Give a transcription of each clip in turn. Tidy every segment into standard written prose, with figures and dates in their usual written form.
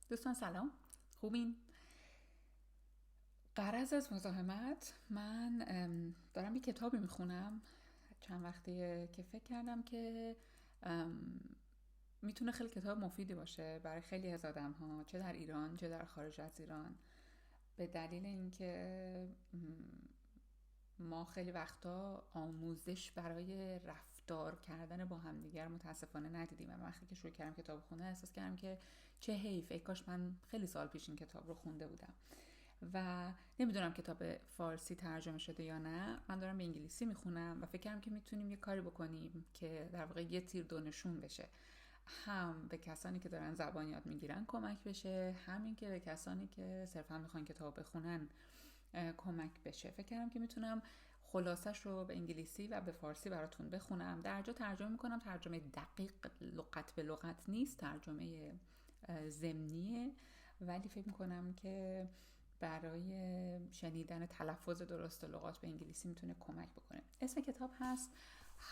دوستان سلام، خوبین؟ غرض از مزاحمت من دارم یه کتابی میخونم. چند وقتیه که فکر کردم که میتونه خیلی کتاب مفیدی باشه برای خیلی از آدم ها، چه در ایران چه در خارج از ایران، به دلیل اینکه ما خیلی وقتا آموزش برای رفتار کردن با همدیگر متاسفانه ندیدیم. و وقتی که شروع کردم کتاب خونه احساس کردم که چه حیف، ای کاش من خیلی سال پیش این کتاب رو خونده بودم. و نمیدونم کتاب فارسی ترجمه شده یا نه، من دارم به انگلیسی میخونم و فکر کردم که میتونیم یه کاری بکنیم که در واقع یه تیر دو نشون بشه، هم به کسانی که دارن زبان یاد میگیرن کمک بشه، همین که به کسانی که صرفا میخوان کتاب بخونن کمک بشه. فکر کردم که میتونم خلاصش رو به انگلیسی و به فارسی براتون بخونم. در جا ترجمه میکنم، ترجمه دقیق لغت به لغت نیست، ترجمه ضمنیه، ولی فکر میکنم که برای شنیدن تلفظ درست لغات به انگلیسی میتونه کمک بکنه. اسم کتاب هست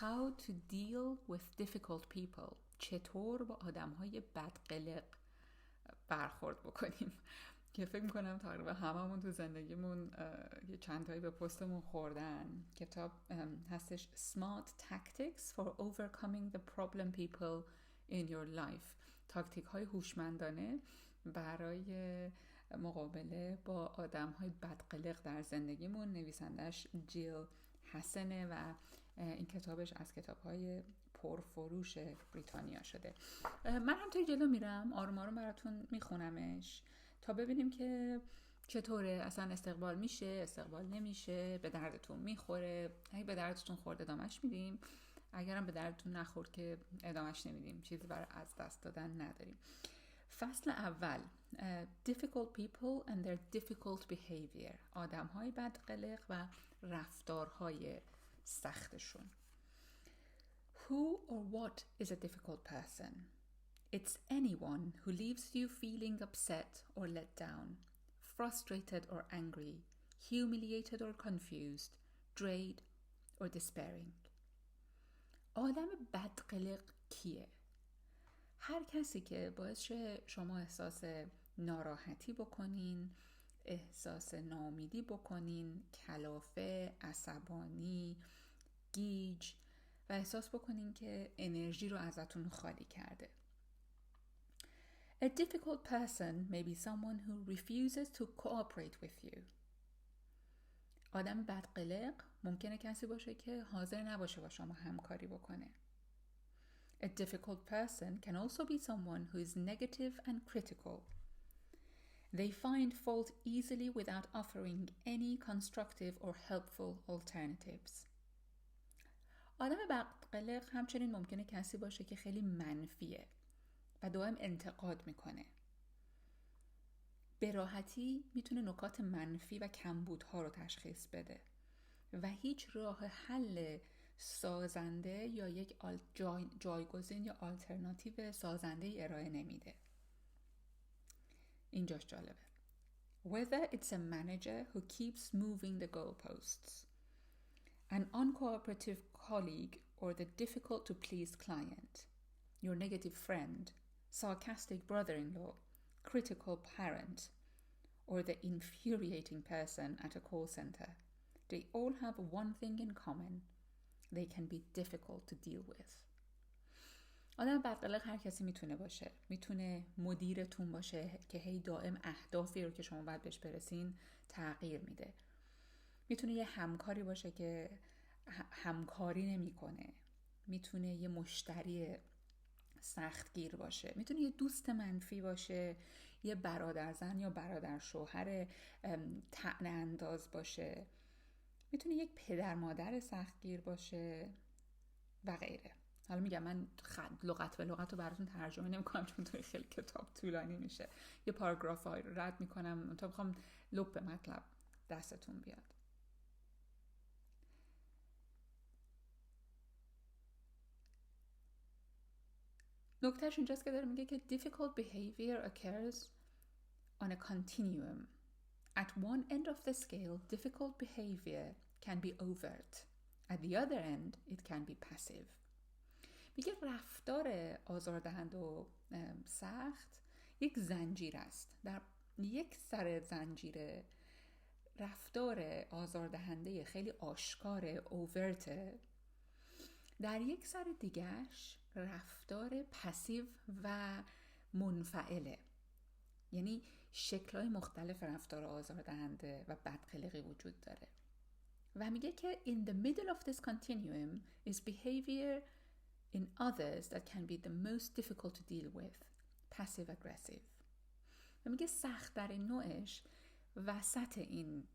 How to Deal with Difficult People، چطور با آدم‌های بدقلق برخورد بکنیم، که فکر میکنم تقریبا هممون تو زندگیمون یه چند تایی به پستمون خوردن. کتاب هستش Smart Tactics for Overcoming the Problem People in Your Life، تاکتیک های هوشمندانه برای مقابله با آدم های بدقلق در زندگیمون. نویسندش جیل حسنه و این کتابش از کتاب های پرفروش بریتانیا شده. من همطوری جلو میرم، آروم آروم براتون میخونمش تا ببینیم که چطوره، اصلا استقبال میشه، استقبال نمیشه، به دردتون میخوره. اگه به دردتون خورد ادامش میدیم، اگرم به دردتون نخورد که ادامش نمیدیم، چیزی برای از دست دادن نداریم. فصل اول Difficult people and their difficult behavior، آدم های بدقلق و رفتارهای سختشون. Who or what is a difficult person? It's anyone who leaves you feeling upset or let down, frustrated or angry, humiliated or confused, drained or despairing. آدم بدقلق کیه؟ هر کسی که باعث شه شما احساس ناراحتی بکنین، احساس ناامیدی بکنین، کلافه، عصبانی، گیج و احساس بکنین که انرژی رو ازتون خالی کرده. A difficult person may be someone who refuses to cooperate with you. آدم بدقلق ممکنه کسی باشه که حاضر نباشه با شما همکاری بکنه. A difficult person can also be someone who is negative and critical. They find fault easily without offering any constructive or helpful alternatives. آدم بدقلق همچنین ممکنه کسی باشه که خیلی منفیه و دائم انتقاد میکنه. به راحتی میتونه نکات منفی و کمبودها رو تشخیص بده و هیچ راه حل سازنده یا یک جایگزین یا آلترناتیو سازنده ارائه نمیده. اینجاش جالبه. Whether it's a manager who keeps moving the goalposts, an uncooperative colleague or the difficult to please client, your negative friend, sarcastic brother-in-law, critical parent, or the infuriating person at a call center, they all have one thing in common. They can be difficult to deal with. آدم بدقلق هر کسی میتونه باشه. میتونه مدیرتون باشه که هی دائم اهدافی رو که شما باید بهش برسین تغییر میده. میتونه یه همکاری باشه که همکاری نمیکنه. میتونه یه مشتری سختگیر باشه. میتونه یه دوست منفی باشه، یه برادرزن یا برادر شوهر طعنه انداز باشه. میتونه یک پدر مادر سختگیر باشه و غیره. حالا میگم من لغت به لغت رو براتون ترجمه نمی کنم چون توی خیلی کتاب طولانی میشه. یه پاراگراف های رو رد میکنم تا بخوام لب مطلب دستتون بیاد. نکتهش اینجاست که داره میگه که difficult behavior occurs on a continuum. At one end of the scale, difficult behavior can be overt. At the other end, it can be passive. میگه رفتار آزاردهنده و سخت یک زنجیر است. در یک سر زنجیره رفتار آزاردهنده خیلی آشکار اوورته، در یک سر دیگهش رفتار پسیو و منفعله. یعنی شکل‌های مختلف رفتار آزاردهنده و بدخلقی وجود داره و میگه که in the middle of this continuum is behavior in others that can be the most difficult to deal with, passive aggressive. و میگه سخت‌ترین نوعش وسط این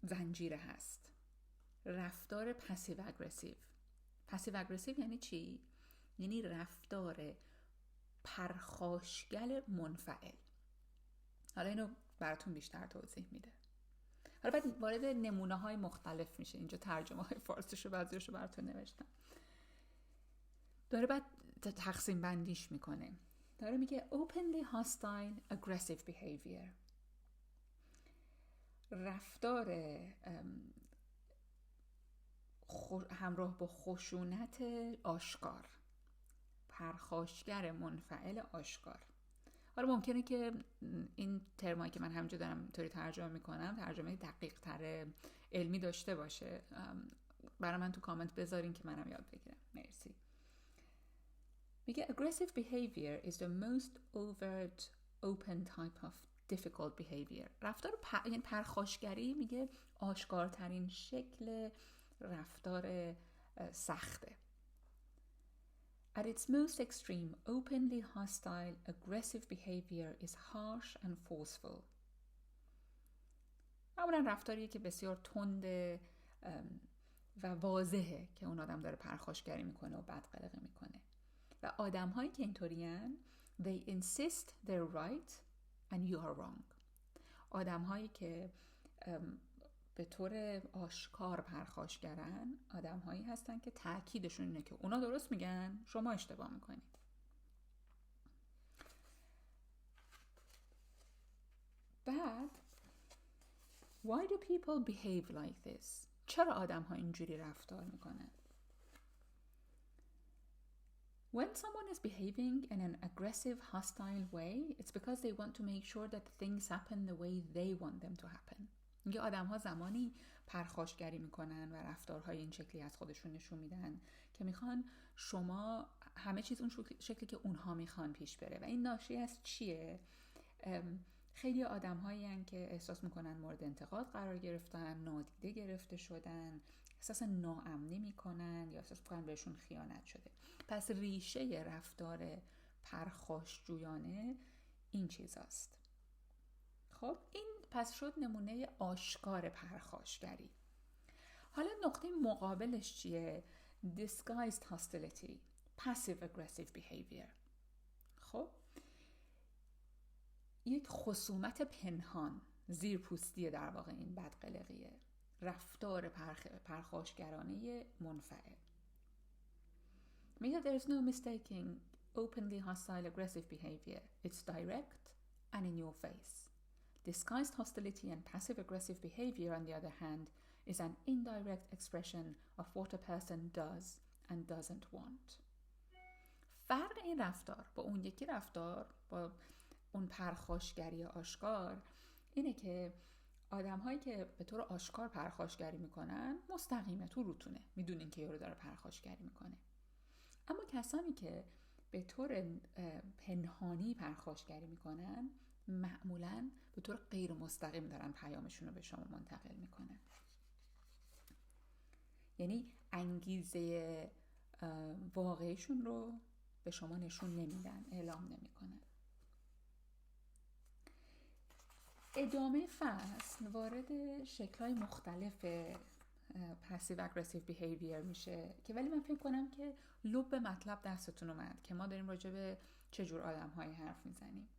زنجیره هست، رفتار پسیو اگریسیو. پسیو اگریسیو یعنی چی؟ یعنی رفتار پرخاشگر منفعل. حالا اینو براتون بیشتر توضیح میده. حالا بعد وارد نمونه های مختلف میشه. اینجا ترجمه های فارسیشو بعضیشو براتون نوشتم. داره بعد تقسیم بندیش میکنه. داره میگه openly hostile aggressive behavior، رفتار همراه با خشونت آشکار، پرخاشگر منفعل آشکار. حالا ممکنه که این ترمایی که من همینجا دارم اینطوری ترجمه میکنم ترجمه دقیق تر علمی داشته باشه، برای من تو کامنت بذارین که منم یاد بگیرم. مرسی. میگه aggressive behavior is the most overt open type of difficult behavior. رفتار یعنی پرخاشگری میگه آشکارترین شکل رفتار سخته. At its most extreme, openly hostile, aggressive behavior is harsh and forceful. معمولا رفتاریه که بسیار تند و واضحه که اون آدم داره پرخاشگری میکنه و بدقلقی میکنه. و آدم هایی که اینطورین they insist they're right and you are wrong. آدم هایی که به طور آشکار پرخاشگرن آدم هایی هستن که تأکیدشون اینه که اونا درست میگن، شما اشتباه میکنید. بعد why do people behave like this؟ چرا آدم ها اینجوری رفتار میکنن؟ When someone is behaving in an aggressive, hostile way, it's because they want to make sure that things happen the way they want them to happen. اینکه آدم‌ها زمانی پرخاشگری میکنن و رفتارهای این شکلی از خودشون نشون میدن که میخوان شما همه چیز اون شکلی که اونها میخوان پیش بره. و این ناشی از چیه؟ خیلی آدم‌هایی هستن که احساس میکنن مورد انتقاد قرار گرفتن، نادیده گرفته شدن، احساس ناامنی میکنن یا احساس میکنن بهشون خیانت شده. پس ریشه رفتار پرخاشجویانه این چیزاست. خب این پس شد نمونه آشکار پرخاشگری. حالا نقطه مقابلش چیه؟ disguised hostility، passive aggressive behavior. خب یک خصومت پنهان، زیرپوستی در واقع این بدقلقیه، رفتار پرخاشگرانه منفعل. میگه there is no mistaking openly hostile aggressive behavior. It's direct and in your face. Disguised hostility and passive-aggressive behavior, on the other hand, is an indirect expression of what a person does and doesn't want. فرق این رفتار با اون یکی رفتار، با اون پرخاشگری آشکار، اینه که آدم هایی که به طور آشکار پرخاشگری میکنن مستقیمه، تو روتونه، میدونین که یارو داره پرخاشگری میکنه. اما کسانی که به طور پنهانی پرخاشگری میکنن معمولاً به طور غیر مستقیم دارن پیامشون رو به شما منتقل میکنن. یعنی انگیزه واقعیشون رو به شما نشون نمیدن، اعلام نمیکنن. ادامه فصل وارد شکل‌های مختلف پسیو اگریسیو بیهیویر میشه که ولی من فکر کنم که لب مطلب دستتون اومد که ما داریم راجع به چجور آدم‌هایی حرف میزنیم.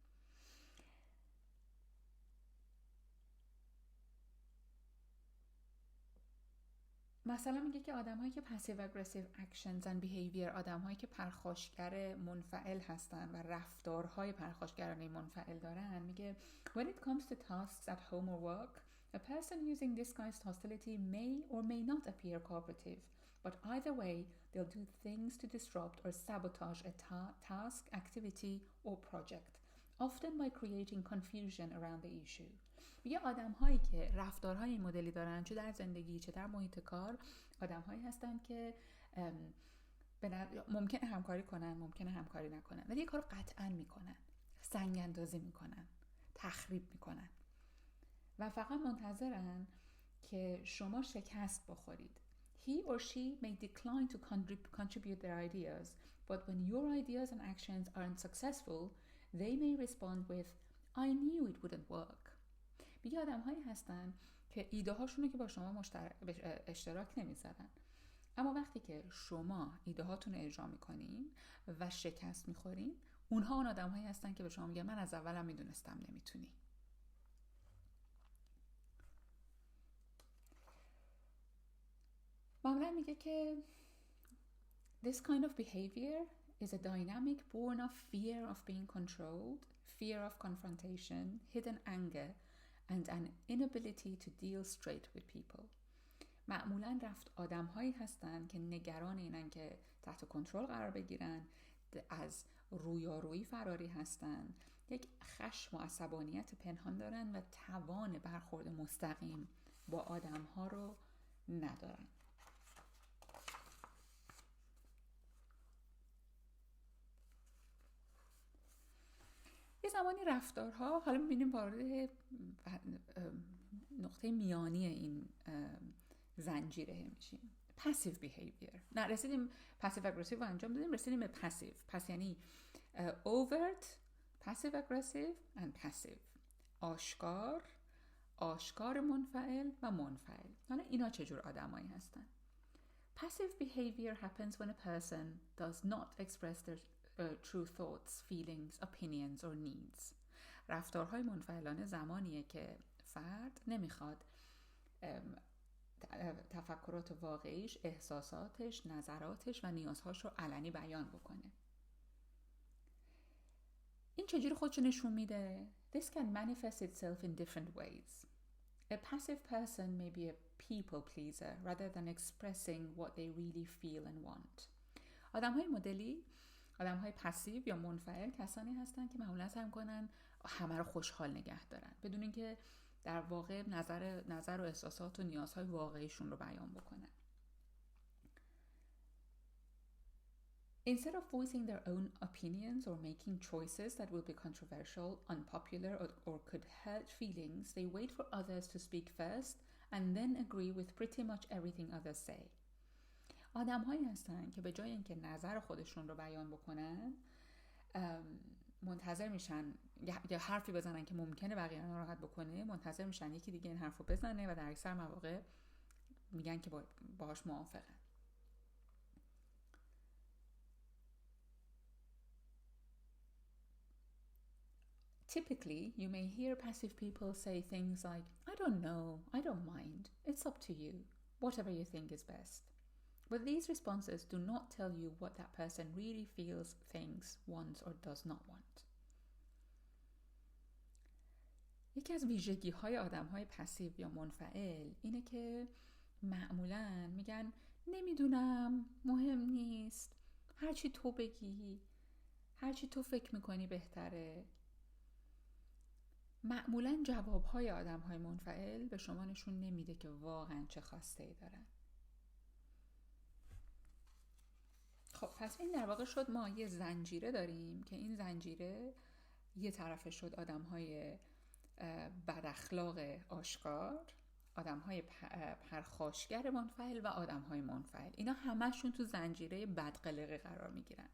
مثلا میگه که آدم‌هایی که passive aggressive actions and behavior، آدم‌هایی که پرخاشگر منفعل هستن و رفتارهای پرخاشگرانه منفعل دارن، میگه when it comes to tasks at home or work, a person using disguised hostility may or may not appear cooperative But either way, they'll do things to disrupt or sabotage a task, activity or project, often by creating confusion around the issue. میگه آدم هایی که رفتارهای این مدلی دارن، چه در زندگی چه در محیط کار، آدم هایی هستن که ممکنه همکاری کنن، ممکنه همکاری نکنن، ولی یه کار قطعا میکنن، سنگ اندازی میکنن، تخریب میکنن و فقط منتظرن که شما شکست بخورید. He or she may decline to contribute their ideas, but when your ideas and actions aren't successful, they may respond with, I knew it wouldn't work. میگه آدم هایی هستن که ایده هاشونو که با شما اشتراک نمیذارن، اما وقتی که شما ایده هاتون رو اجرا میکنین و شکست میخورین، اونها اون آدم هایی هستن که به شما میگن من از اولم میدونستم نمیتونی. معمولا میگه که this kind of behavior is a dynamic born of fear of being controlled, fear of confrontation, hidden anger and an inability to deal straight with people. معمولا آدم هایی هستن که نگران اینن که تحت کنترل قرار بگیرن، از رویارویی فراری هستن، یک خشم و عصبانیت پنهان دارن و توان برخورد مستقیم با آدم ها رو ندارن. یه زمانی رفتارها، حالا میبینیم وارد نقطه میانی این زنجیره میشیم. passive behavior. نه رسیدیم passive aggressive رو انجام دادیم، رسیدیم به passive. پس یعنی overt, passive aggressive and passive. آشکار منفعل و منفعل. حالا اینا چجور آدمایی هستن؟ Passive behavior happens when a person does not express their true thoughts, feelings, opinions or needs. رفتارهای منفعلانه زمانیه که فرد نمیخواد تفکرات واقعیش، احساساتش، نظراتش و نیازهاش رو علنی بیان بکنه. این چجوری خودشو نشون میده؟ This can manifest itself in different ways. A passive person may be a people pleaser rather than expressing what they really feel and want. آدم‌های مدلی، آدم‌های پسیو یا منفعل کسانی هستن که معمولاً سعی می‌کنن همه رو خوشحال نگه دارن بدون اینکه در واقع نظر و احساسات و نیازهای واقعیشون رو بیان بکنن. Instead of voicing their own opinions or making choices that will be controversial, unpopular, or could hurt feelings, they wait for others to speak first and then agree with pretty much everything others say. آدم‌هایی هستن که به جای اینکه نظر خودشون رو بیان بکنن، منتظر میشن یا حرفی بزنن که ممکنه بقیه ناراحت بکنه، منتظر میشن یکی دیگه این حرفو بزنه و در اکثر مواقع میگن که باهاش موافقن. Typically, you may hear passive people say things like, I don't know, I don't mind, it's up to you, whatever you think is best. But these responses do not tell you what that person really feels, thinks, wants or does not want. یکی از ویژگی‌های آدم‌های پسیو یا منفعل اینه که معمولاً میگن نمیدونم، مهم نیست، هرچی تو بگی، هرچی تو فکر میکنی بهتره. معمولاً جواب‌های آدم‌های منفعل به شما نشون نمیده که واقعاً چه خواسته‌ای دارن. خب پس این در واقع شد ما یه زنجیره داریم که این زنجیره یه طرفش شد آدم‌های بد اخلاق آشکار، آدم‌های پرخاشگر منفعل و آدم‌های منفعل. اینا همشون تو زنجیره بدقلقه قرار میگیرن.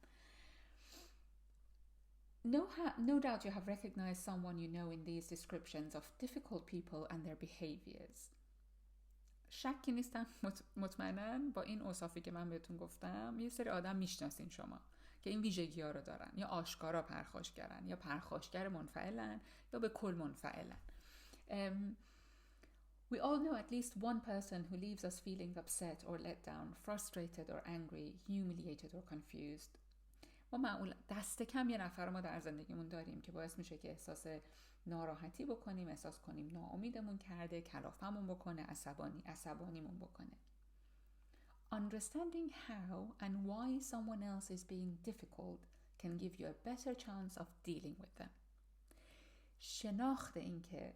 No doubt you have recognized someone you know in these descriptions of difficult people and their behaviors. شکی نیستم مطمئناً با این اوصافی که من بهتون گفتم یه سری آدم میشناسین شما که این ویژگی ها رو دارن، یا آشکارا پرخاشگرن یا پرخاشگر منفعلن یا به کل منفعلن. We all know at least one person who leaves us feeling upset or let down, frustrated or angry, humiliated or confused. ما معمولا دست کم یه نفر ما در زندگیمون داریم که باعث میشه که احساس ناراحتی بکنیم، احساس کنیم ناامیدمون کرده، کلافمون بکنه، عصبانیمون بکنه. Understanding how and why someone else is being difficult can give you a better chance of dealing with them. شناخت این که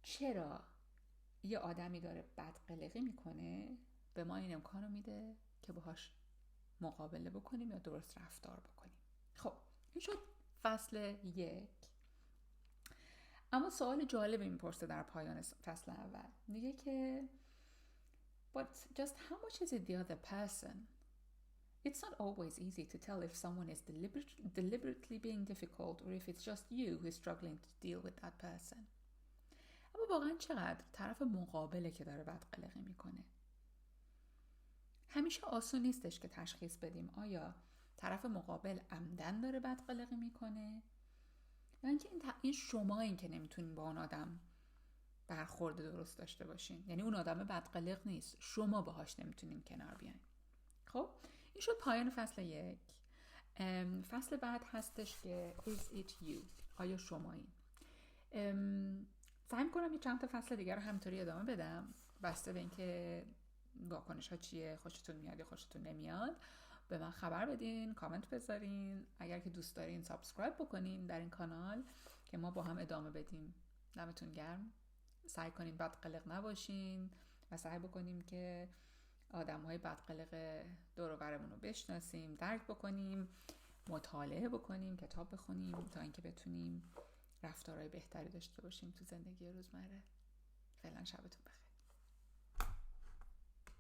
چرا یه آدمی داره بدقلقی میکنه به ما این امکانو میده که باهاش مقابله بکنیم یا درست رفتار بکنیم. خب این شد فصل 1. اما سوال جالبی میپرسه در پایان فصل اول. میگه که But just how much is it the other person? It's not always easy to tell if someone is deliberately being difficult or if it's just you who is struggling to deal with that person. اما واقعا چقدر طرف مقابله که داره بدقلقی میکنه. همیشه آسون نیستش که تشخیص بدیم آیا طرف مقابل عمدن داره بدقلقی میکنه یا اینکه این شمایین که نمیتونین با اون آدم برخورد درست داشته باشین. یعنی اون آدم بدقلق نیست، شما باهاش نمیتونین کنار بیاین. خب این شد پایان فصل 1. فصل بعد هستش که is it you؟ آیا شمایین؟ سعی می‌کنم یه چند تا فصل دیگر رو همینطوری ادامه بدم بسته به اینکه واکنش ها چیه، خوشتون میاد یا خوشتون نمیاد. به من خبر بدین، کامنت بذارین، اگر که دوست دارین سابسکرایب بکنین در این کانال که ما با هم ادامه بدیم. دمتون گرم. سعی کنیم بدقلق نباشین و سعی بکنیم که آدم‌های بدقلق دور و برمون رو بشناسیم، درک بکنیم، مطالعه بکنیم، کتاب بخونیم تا اینکه بتونیم رفتارهای بهتری داشته باشیم تو زندگی روزمره. فعلا شبتون بخیر.